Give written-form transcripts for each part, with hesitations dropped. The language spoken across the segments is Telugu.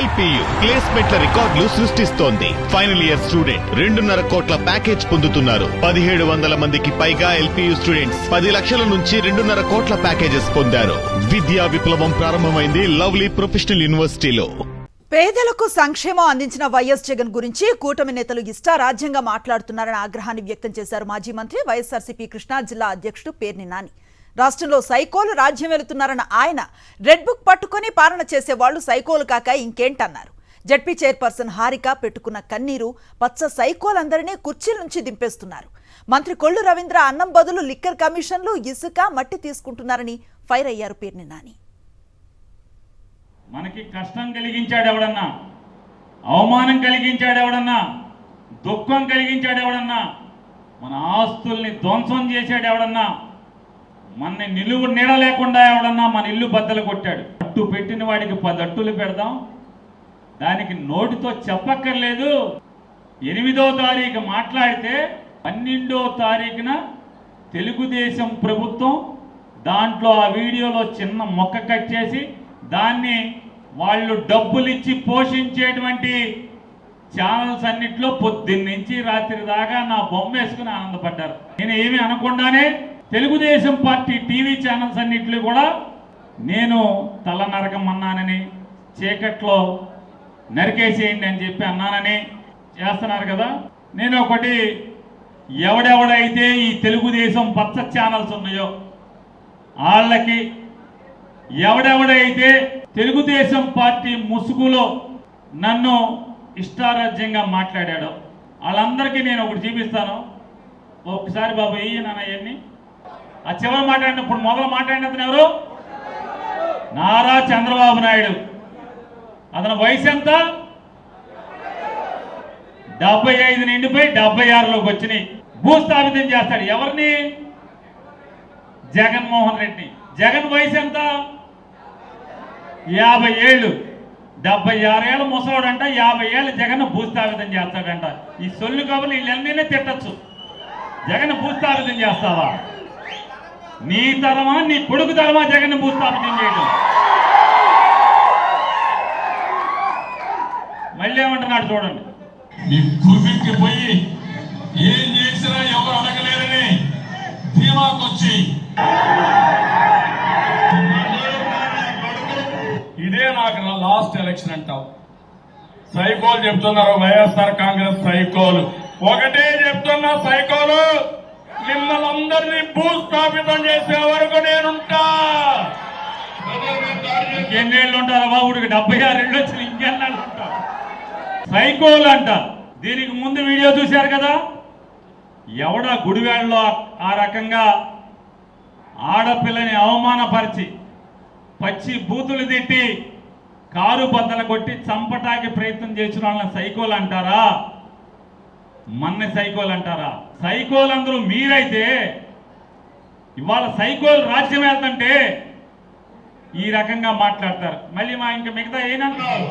ఎల్పియు ప్లేస్మెంట్ల రికార్డులు సృష్టిస్తోంది. ఫైనల్ ఇయర్ స్టూడెంట్ 2.5 కోట్ల ప్యాకేజ్ పొందుతున్నారు. 1700 మందికి పైగా ఎల్పియు స్టూడెంట్స్ 10 లక్షల నుంచి 2.5 కోట్ల ప్యాకేజెస్ పొందారు. విద్యా విప్లవం ప్రారంభమైంది లవ్లీ ప్రొఫెషనల్ యూనివర్సిటీలో. పేదలకు సంక్షేమం అందించిన వైఎస్ జగన్ గురించి కూటమి నేతలు ఇష్టారాజ్యంగా మాట్లాడుతున్నారని ఆగ్రహాన్ని వ్యక్తం చేశారు మాజీ మంత్రి వైఎస్ఆర్సీపీ కృష్ణా జిల్లా అధ్యక్షుడు పేర్ని నాని. రాష్ట్రంలో సైకోలు రాజ్యం వెళుతున్నారన్న ఆయన రెడ్ బుక్ పట్టుకుని పాలన చేసే వాళ్లు సైకోలు కాక ఇంకేంటన్నారు. జడ్పీ చైర్పర్సన్ హారిక పెట్టుకున్న కన్నీరు పచ్చ సైకోలందరినీ కుర్చీల నుంచి దింపేస్తున్నారు. మంత్రి కొల్లు రవీంద్ర అన్నం బదులు లిక్కర్ కమిషన్లు, ఇసుక, మట్టి తీసుకుంటున్నారని ఫైర్ అయ్యారు పేర్ని నాని. మనకి కష్టం కలిగించాడు ఎవడన్నా, అవమానం కలిగించాడు ఎవడన్నా, దుఃఖం కలిగించాడు ఎవడన్నా, మన ఆస్తుల్ని ధ్వంసం చేశాడు ఎవడన్నా, మన నిలువు నీడ లేకుండా ఎవడన్నా మన ఇల్లు బద్దలు కొట్టాడు. అట్టు పెట్టిన వాడికి 10 అట్టులు పెడదాం, దానికి నోటితో చెప్పక్కర్లేదు. 8వ తారీఖు మాట్లాడితే 12వ తారీఖున తెలుగుదేశం ప్రభుత్వం దాంట్లో ఆ వీడియోలో చిన్న మొక్క కట్ చేసి దాన్ని వాళ్ళు డబ్బులు ఇచ్చి పోషించేటువంటి ఛానల్స్ అన్నిట్లో పొద్దున్నుంచి రాత్రి దాకా నా బొమ్మ వేసుకుని ఆనందపడ్డారు. నేను ఏమీ అనకుండానే తెలుగుదేశం పార్టీ టీవీ ఛానల్స్ అన్నిట్లో కూడా నేను తల నరకమన్నానని, చీకట్లో నరికేసేయండి అని చెప్పి అన్నానని చేస్తున్నారు కదా. నేను ఒకటి, ఎవడెవడైతే ఈ తెలుగుదేశం పచ్చ ఛానల్స్ ఉన్నాయో వాళ్ళకి, ఎవడెవడైతే తెలుగుదేశం పార్టీ ముసుగులో నన్ను ఇష్టారాజ్యంగా మాట్లాడాడో వాళ్ళందరికీ నేను ఒకటి చూపిస్తాను. ఒకసారి బాబు వెయ్యి నాన్నయ్యన్ని. ఆ చివరి మాట్లాడినప్పుడు మొదలు మాట్లాడినతను ఎవరు? నారా చంద్రబాబు నాయుడు. అతని వయసు ఎంత? 75 నిండిపోయి 76లోకి వచ్చినాయి. భూస్థాపితం చేస్తాడు ఎవరిని? జగన్మోహన్ రెడ్డి. జగన్ వయసు ఎంత? 50 ఏళ్ళు. 76 ఏళ్ళ ముసలోడంట 50 ఏళ్ళ జగన్ భూస్థాపితం చేస్తాడంట. ఈ సొల్లు కబులు వీళ్ళన్నీ తిట్టచ్చు. జగన్ భూస్థాపితం చేస్తావా? నీ తరమా, నీ కొడుకు తరమా జగన్ భూస్థాపితం చేయడం? మళ్ళీ ఏమంటున్నాడు చూడండి. నీ గుర్తికి పోయి ఏం చేసినా ఎవరు అడగలేరని ధీమాకొచ్చి ఇదే నాకు లాస్ట్ ఎలక్షన్ అంటావు. సైకోలు చెప్తున్నారు, వైఎస్ఆర్ కాంగ్రెస్ సైకోలు. ఒకటే చెప్తున్నా, సైకోలు మిమ్మల్ని అందరినీ భూస్థాపితం చేసే వరకు నేనుంటా. ఇంకెన్నేళ్ళు ఉంటారు బాబుడికి? 76 ఏళ్ళు వచ్చిన ఇంకెన్నాళ్ళు ఉంటా? సైకోలు అంట. దీనికి ముందు వీడియో చూశారు కదా, ఎవడా గుడివాడలో ఆ రకంగా ఆడపిల్లని అవమానపరిచి పచ్చి బూతులు తిట్టి కారు బద్దలు కొట్టి చంపటానికి ప్రయత్నం చేసిన వాళ్ళని సైకోలు అంటారా? మన్ని సైకోలు అంటారా? సైకోలందరూ మీరైతే ఇవాళ సైకోలు రాజ్యం వెళ్తుంటే ఈ రకంగా మాట్లాడతారు. మళ్ళీ ఇంకా మిగతా ఏనంటున్నావు?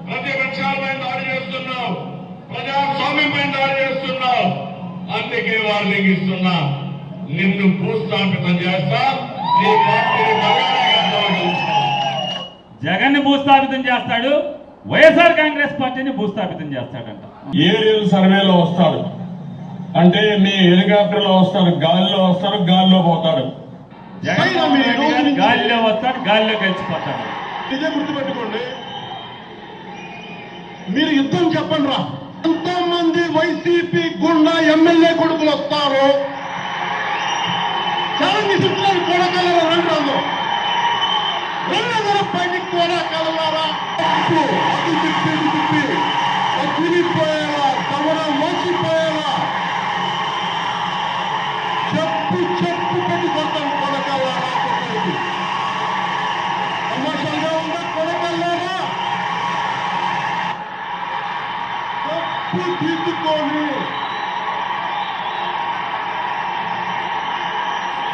ప్రతిపక్షాలపై దాడి చేస్తున్నావు, ప్రజాస్వామ్యంపై దాడి చేస్తున్నావు. అందుకే వార్నింగ్ ఇస్తున్నా, నిన్ను భూస్థాపితం చేస్తా. నీ పార్టీని జగన్ భూస్థాపితం చేస్తాడు, వైఎస్ఆర్ కాంగ్రెస్ పార్టీని భూస్థాపితం చేస్తాడంట. ఏరియల్ సర్వేలో వస్తాడు అంటే మీ హెలికాప్టర్లో వస్తాడు, గాలిలో వస్తాడు, గాలిలో పోతాడు. గాలిలో వస్తాడు, గాలిలో కలిసిపోతాడు. ఇదే గుర్తుపెట్టుకోండి. మీరు యుద్ధం చెప్పండి రా. ఎంతో మంది వైసీపీ గుండా ఎమ్మెల్యే కొడుకులు వస్తారు. చాలా విసుకున్నారు కూడా కలరా రెండు పైకి కూడా కలవారా అది చెప్పి తిరిగిపోయారా, తమరా మోసిపోయారా, చెప్పు పెట్టి కొడతాం కొడకల్లారా. సమస్యగా ఉందా కొడకల్లారా? చెప్పు తీసుకొని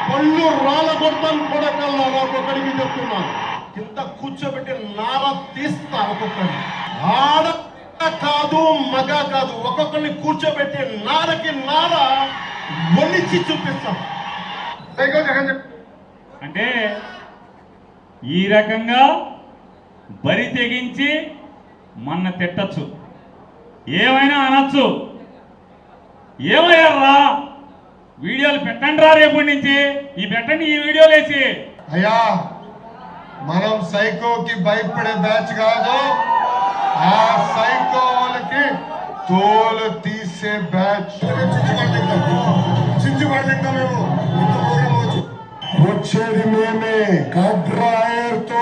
పళ్ళు రాళ్ళ కొడతాం కొడకల్లారా. ఒక్కొక్కడికి చెప్తున్నాను, కింద కూర్చోబెట్టి నార తీస్తా. ఒక్కొక్కరిని ఆడ కాదు మగ కాదు, ఒక్కొక్కరిని కూర్చోబెట్టి నారకి నార ఒలిచి చూపిస్తాం. అంటే ఈ రకంగా బరి తెగించి మన తిట్టచ్చు, ఏమైనా అనొచ్చు. ఏమయ్యారా వీడియోలు పెట్టండి రా రేపటి నుంచి, ఈ పెట్టండి ఈ వీడియోలు వేసి. అయ్యా మనం సైకోకి భయపడే బ్యాచ్ కాదు, ఆ సైకోలకి తోలు తీసే బ్యాచ్. వచ్చేది మేమే కడ్రాయర్తో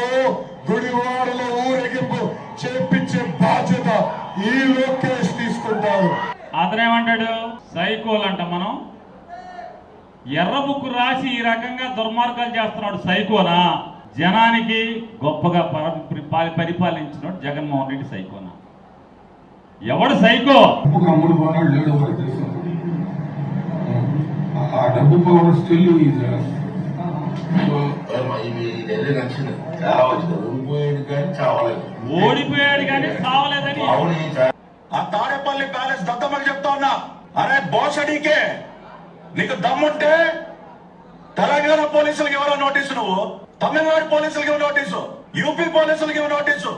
గుడివాడలో ఊరేగింపు చేపించే బాధ్యత ఈ లోకేష్ తీసుకుంటారు. అతనేమంటాడు, సైకోలు అంట. మనం ఎర్ర బుక్కు రాసి ఈ రకంగా దుర్మార్గాలు చేస్తున్నాడు సైకోనా? జనానికి గొప్పగా పరిపాలించినాడు జగన్మోహన్ రెడ్డి సైకోనా? ఎవడు సైకో? అమ్ముడు పోనాడు లేడు ఎవరికి తెలుసు. ఆ డబ్బు పవర్ స్టిల్ ఓడిపోయాడు కానీ చావలేదని. ఆ తాడేపల్లి ప్యాలెస్ దత్తమ్మకి చెప్తా ఉన్నా, అరే బోసడీకే నీకు దమ్ముంటే తెలంగాణ పోలీసులకి ఎవరో నోటీసు, నువ్వు తమిళనాడు పోలీసులకి ఇవ్వ నోటీసు, యూపీ పోలీసులకి ఇవ్వ నోటీసు,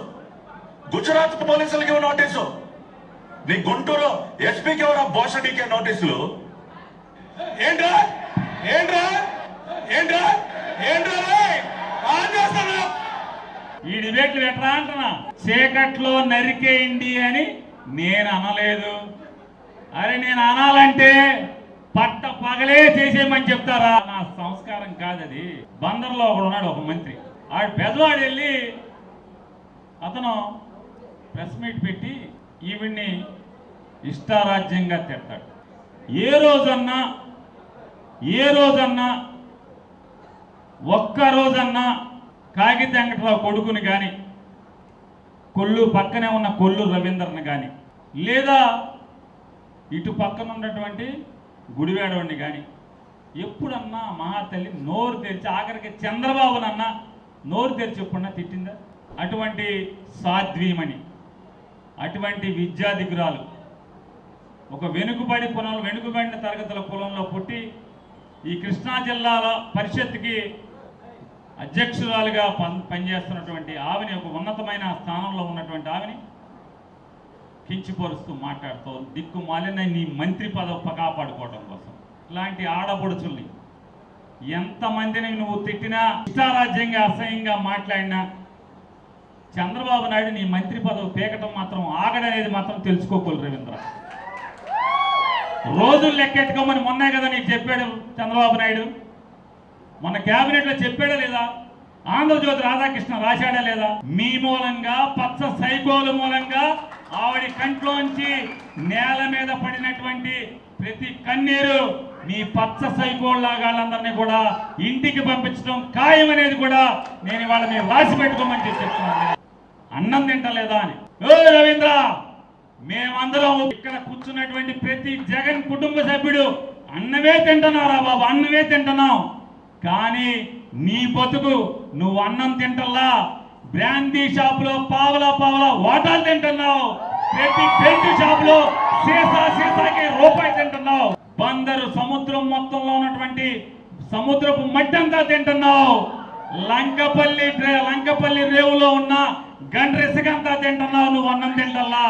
గుజరాత్ పోలీసులకి ఇవ్వ నోటీసు, నీ గుంటూరు ఎస్పీకి ఎవరో బోసడీకే నోటీసులు. ఏంట్రా ఏంట్రా ఏంట్రా ఏంట్రా ఈ డిబేట్లు ఎట్లా అంటున్నా? చీకట్లో నరికేయండి అని నేను అనలేదు. అరే నేను అనాలంటే పట్ట పగలే చేసేయమని చెప్తారా? నా సంస్కారం కాదది. బందర్లో ఒకడు ఉన్నాడు, ఒక మంత్రి, ఆడు పెద్దవాడు వెళ్ళి అతను ప్రెస్ మీట్ పెట్టి ఈవిడ్ని ఇష్టారాజ్యంగా తిడతాడు. ఏ రోజన్నా ఒక్క రోజన్నా కాగిత వెంకటరావు కొడుకుని కానీ, కొల్లు పక్కనే ఉన్న కొల్లు రవీందర్ని కానీ, లేదా ఇటు పక్కన ఉన్నటువంటి గుడివాడవాడిని కానీ ఎప్పుడన్నా మహాతల్లి నోరు తెరిచి, ఆఖరికి చంద్రబాబునన్నా నోరు తెరిచి ఎప్పుడన్నా తిట్టిందా? అటువంటి సాధ్వీమణి, అటువంటి విద్యాధికురాలు, ఒక వెనుకబడిన తరగతుల కులంలో పుట్టి ఈ కృష్ణా జిల్లాల పరిషత్కి అధ్యక్షురాలుగా పనిచేస్తున్నటువంటి ఆవిని, ఒక ఉన్నతమైన స్థానంలో ఉన్నటువంటి ఆవిని కించిపరుస్తూ మాట్లాడుతూ దిక్కు మాలిన నీ మంత్రి పదవి కాపాడుకోవడం కోసం ఇలాంటి ఆడపడుచుల్ని ఎంతమందిని నువ్వు తిట్టినా, ఇష్టారాజ్యంగా అసహ్యంగా మాట్లాడినా చంద్రబాబు నాయుడు నీ మంత్రి పదవి పీకటం మాత్రం ఆగడనేది మాత్రం తెలుసుకోకూడదు రవీంద్ర. రోజులు లెక్కెట్టుకోమని మొన్నే కదా నీకు చెప్పాడు చంద్రబాబు నాయుడు. మన క్యాబినెట్లో చెప్పాడా లేదా? ఆంధ్రజ్యోతి రాధాకృష్ణ రాశాడా లేదా? మీ మూలంగా, పచ్చ సైకోల మూలంగా ఆవిడ కంట్లోంచి నేల మీద పడినటువంటి ప్రతి కన్నీరు మీ పచ్చ సైకోళ్ళందరినీ కూడా ఇంటికి పంపించడం ఖాయం అనేది కూడా నేను ఇవాళ మీరు రాసి పెట్టుకోమని చెప్తున్నాను. అన్నం తింటలేదా అని. ఓ రవీంద్ర, మేమందరం ఇక్కడ కూర్చున్నటువంటి ప్రతి జగన్ కుటుంబ సభ్యుడు అన్నమే తింటున్నారా బాబు, అన్నమే తింటున్నావు. కానీ నీ బతుకు నువ్వు అన్నం తింటల్లా, బ్రాందీ షాపులో పావలా వాటాలు తింటున్నావు, ప్రతి బెల్ట్ షాపులో సీసాకి రూపాయి తింటున్నావు, బందరు సముద్రం మొత్తంలో ఉన్నటువంటి సముద్రపు మట్టి అంతా తింటున్నావు, లంకపల్లి రేవులో ఉన్న గండ్రెసకంతా తింటున్నావు, నువ్వు అన్నం తింటల్లా.